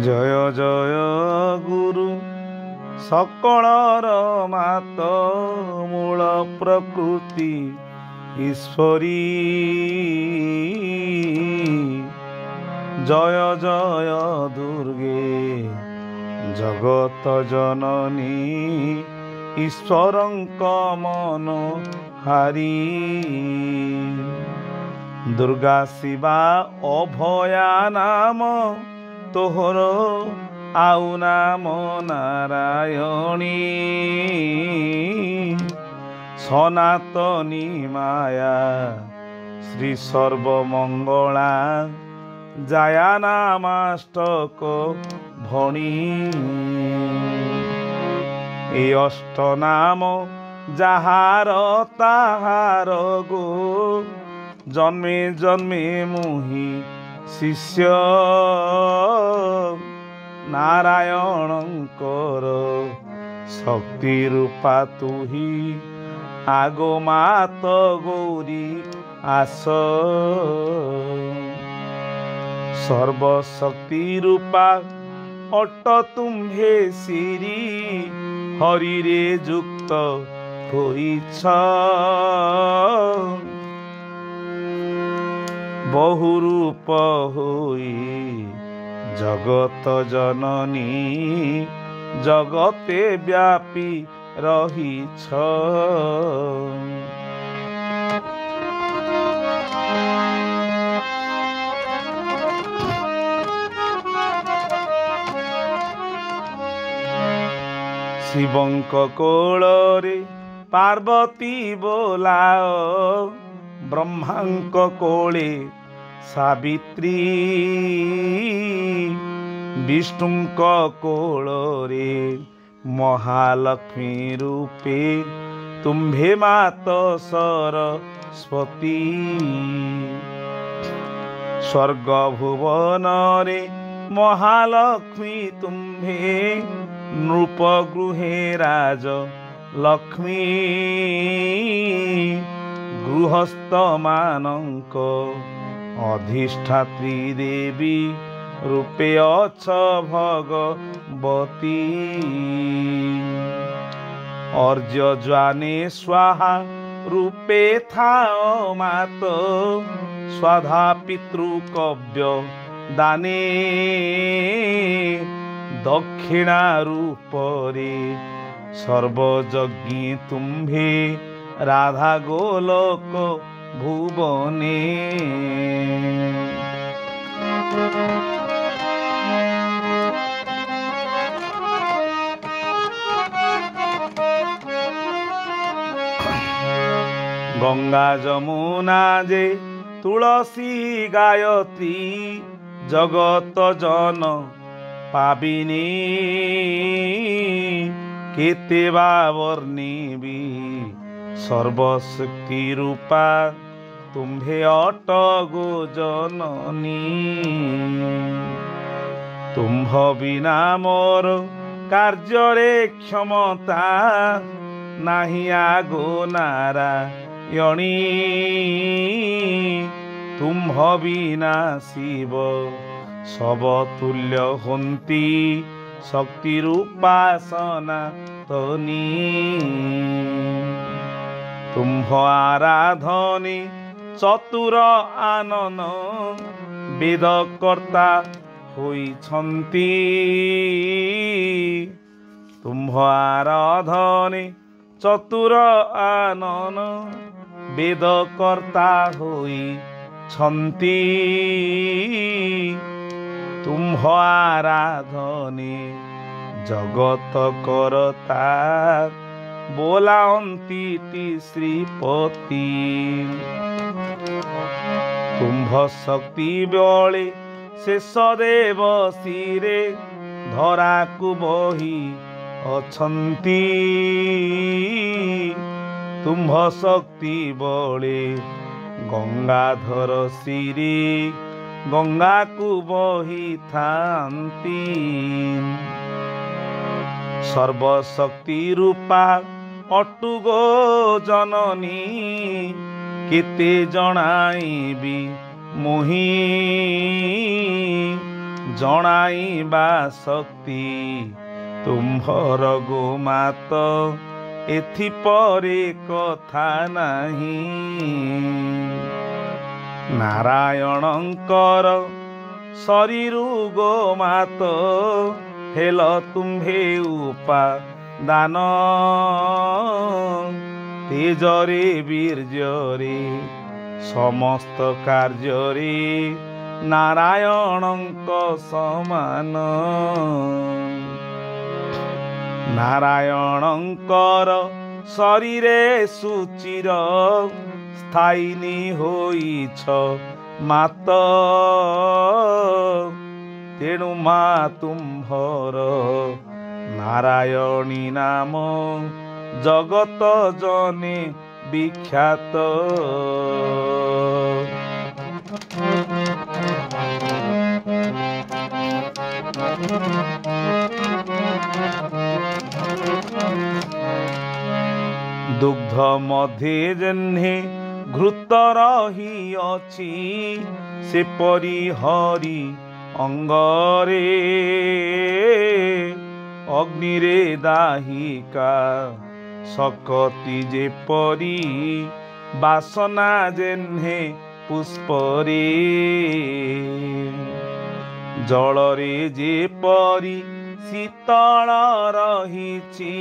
জয় জয় গুরু সকলর মাত মূল প্রকৃতি ঈশ্বরী। জয় জয় দুর্গে জগত জননী ঈশ্বরଙ୍କ মন হারি। দুর্গা শিবা অভয়া নাম তোহর আউ নাম নারায়ণী। সনাতনী মায়া শ্রী সর্বমঙ্গলা জায়া নামাষ্টক ভণী। এই অষ্ট নাম যাহার তাহার গো জন্মে জন্মে মুহি শিষ্য নারায়ণଙ୍କର শক্তি রূপা তুহি আগো মাত গৌরী আস। সর্বশক্তি রূপা অট তুম্ভে শ্রী হরিরে যুক্ত হইছ। বহুরূপ হই জগত জননী জগতে ব্যাপী রহিছ। শিবଙ୍କ କୋଳରେ ପାର୍ବତୀ ବୋଲାଅ ବ୍ରହ୍ମାଙ୍କ କୋଳେ ସାବିତ୍ରୀ। ବିଷ୍ଣୁଙ୍କ କୋଳରେ ମହାଲକ୍ଷ୍ମୀ ରୂପେ ତୁମ୍ଭେ ମାତ ସରସ୍ୱତୀ। ସ୍ୱର୍ଗ ଭୁବନରେ ମହାଲକ୍ଷ୍ମୀ ତୁମ୍ଭେ ନୃପ ଗୃହେ ରାଜ ଲକ୍ଷ୍ମୀ। ଗୃହସ୍ଥ ମାନଙ୍କ ଅଧିଷ୍ଠାତ୍ରୀ ଦେବୀ ରୂପେ ଅଛ ଭଗବତୀ। ଅର୍ଜ୍ୟ ଜ୍ୱାନେ ସ୍ୱାହା ରୂପେ ଥାଅ ମାତ ସ୍ୱାଧା ପିତୃ କବ୍ୟ ଦାନେ। ଦକ୍ଷିଣା ରୂପରେ ସର୍ବଯଜ୍ଞୀ ତୁମ୍ଭେ ରାଧା ଗୋଲୋକ ଭୁବନେ। গঙ্গা যমুনা যে তুলসী গায়ত্রী জগত জন পাবিনী। কেতে বা বর্ণিবি সর্বশক্তি রূপা তুম্ভে অট গো জননী। তুম্ভ বিনা মোর কার্যরে ক্ষমতা নাহি আগো নারায়ণী। তুম্ভ বিনা শিব সবতুল্য হন্তি শক্তি রূপা সনাতনী। তুম্ভ আরাধনে চতুর আনন বেদ কর্তা হইছন্তি। তুম্ভ আরাধনে চতুর আনন বেদ কর্তা হইছন্তি। তুম্ভ আরাধনে জগত করতা ବୋଲାନ୍ତି ଶ୍ରୀପତି। ତୁମ୍ଭ ଶକ୍ତି ବଳେ ଶେଷ ଦେବ ଶିରେ ଧରାକୁ ବହି ଅଛନ୍ତି। ତୁମ୍ଭ ଶକ୍ତି ବଳେ ଗଙ୍ଗାଧର ଶିରେ ଗଙ୍ଗାକୁ ବହିଥାନ୍ତି। সর্বশক্তি রূপা অটুগো জননী কেতে জনাইবি মোহি ଜଣାଇବା ଶକ୍ତି ତୁମ୍ଭର ଗୋମାତ ଏଥିପରେ କଥା ନାହିଁ। ନାରାୟଣଙ୍କର ଶରୀରୁ ଗୋମାତ ହେଲ ତୁମ୍ଭେ ଉପାଦାନ ତେଜରେ ବୀର୍ଯ୍ୟରେ ସମସ୍ତ କାର୍ଯ୍ୟରେ ନାରାୟଣଙ୍କ ସମାନ। ନାରାୟଣଙ୍କର ଶରୀରେ ସୁଚିର ସ୍ଥାୟିନୀ ହୋଇଛ ମାତ ତେଣୁ ମା ତୁମ୍ଭର ନାରାୟଣୀ ନାମ ଜଗତ ଜନେ ବିଖ୍ୟାତ। ଦୁଗ୍ଧ ମଧ୍ୟେ ଯେହ୍ନେ ଘୃତ ରହିଅଛି ସେପରି ହରି ଅଙ୍ଗରେ ଅଗ୍ନିରେ ଦାହିକା ଶକତି ଯେପରି ବାସନା ଯେହ୍ନେ ପୁଷ୍ପରେ ଜଳରେ ଯେପରି ଶୀତଳ ରହିଛି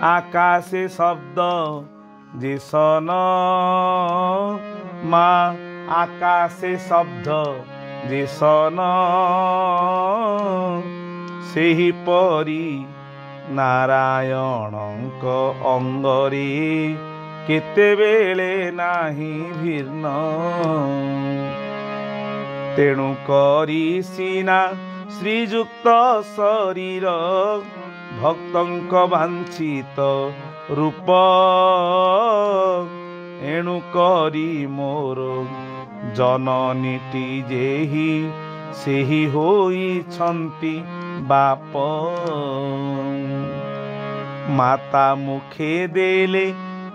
ଆକାଶେ ଶବ୍ଦ ଯେସନ ମା ଆକାଶେ ଶବ୍ଦ ଯେସନ ସେହିପରି ନାରାୟଣଙ୍କ ଅଙ୍ଗରେ କେତେବେଳେ ନାହିଁ ଭିନ୍ନ। ତେଣୁ କରି ସିନା ଶ୍ରୀଯୁକ୍ତ ଶରୀର ଭକ୍ତଙ୍କ ବାଞ୍ଛିତ ରୂପ ଏଣୁ କରି ମୋର ଜନନୀଟି ଯେହି ସେହି ହୋଇଛନ୍ତି ବାପ। ମାତା ମୁଖେ ଦେଲେ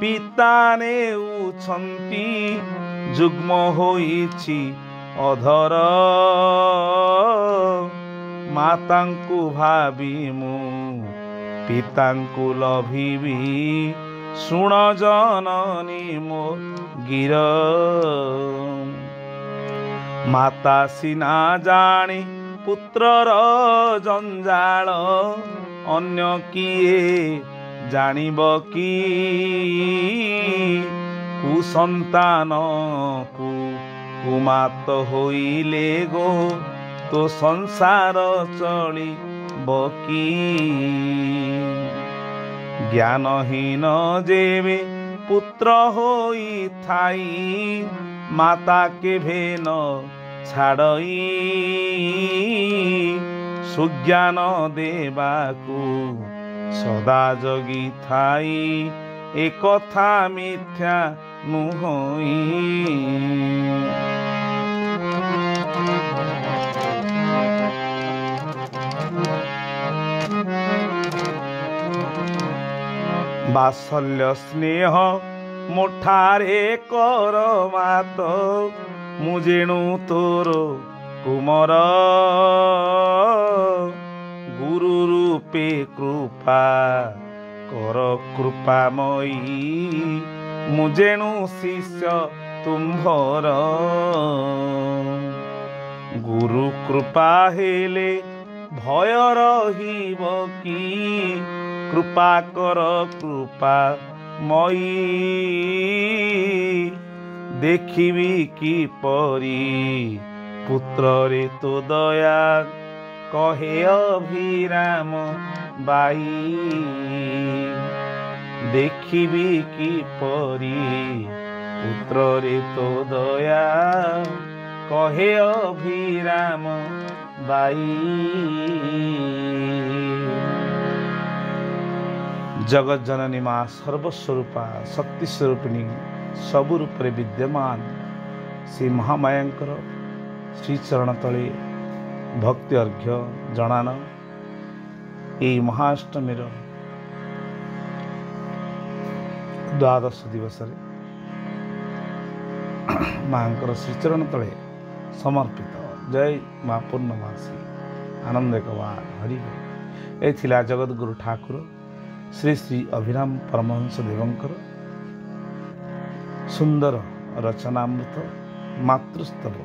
ପିତା ନେଉଛନ୍ତି ଯୁଗ୍ମ ହୋଇଛି ଅଧର ମାତାଙ୍କୁ ଭାବି ମୁଁ ପିତାଙ୍କୁ ଲଭିବି ଶୁଣ ଜନନୀ ମୋ ଗିର। ମାତା ସିନା ଜାଣେ ପୁତ୍ରର ଜଞ୍ଜାଳ ଅନ୍ୟ କିଏ ଜାଣିବ କି କୁସନ୍ତାନକୁ କୁମାତ ହୋଇଲେ ଗୋ ତୋ ସଂସାର ଚଳିବ କି। ଜ୍ଞାନହୀନ ଯେବେ ପୁତ୍ର ହୋଇଥାଇ ମାତା କେଭେ ନ ଛାଡ଼ଇ ସୁଜ୍ଞାନ ଦେବାକୁ ସଦା ଜଗିଥାଇ ଏକଥା ମିଥ୍ୟା ନୁହଁଇ। ବାତ୍ସଲ୍ୟ ସ୍ନେହ ମୋଠାରେ କର ମାତ ମୁଁ ଯେଣୁ ତୋର କୁମର ଗୁରୁ ରୂପେ କୃପା କର କୃପାମୟୀ ମୁଁ ଯେଣୁ ଶିଷ୍ୟ ତୁମ୍ଭର। ଗୁରୁ କୃପା ହେଲେ ଭୟ ରହିବ କି କୃପା କର କୃପାମୟୀ ଦେଖିବି କିପରି ପୁତ୍ରରେ ତୋ ଦୟା କହେ ଅଭିରାମ ବାଇ। ଦେଖିବି କିପରି ପୁତ୍ରରେ ତୋ ଦୟା କହେ ଅଭିରାମ ବାଇ। ଜଗଜ୍ଜନନୀ ମା ସର୍ବସ୍ୱରୂପା ଶକ୍ତି ସ୍ୱରୂପିଣୀ ସବୁ ରୂପରେ ବିଦ୍ୟମାନ ଶ୍ରୀ ମହାମାୟାଙ୍କର ଶ୍ରୀଚରଣ ତଳେ ଭକ୍ତି ଅର୍ଘ୍ୟ ଜଣାନ। ଏହି ମହାଷ୍ଟମୀର ଦ୍ୱାଦଶ ଦିବସରେ ମାଙ୍କର ଶ୍ରୀଚରଣ ତଳେ ସମର୍ପିତ। जय माँ पूर्णमासी आनंद कवार हरि बोल। ए जगतगुरु ठाकुर श्री श्री अभिराम परमहंस देवंकर सुंदर रचनामृत मातृस्तव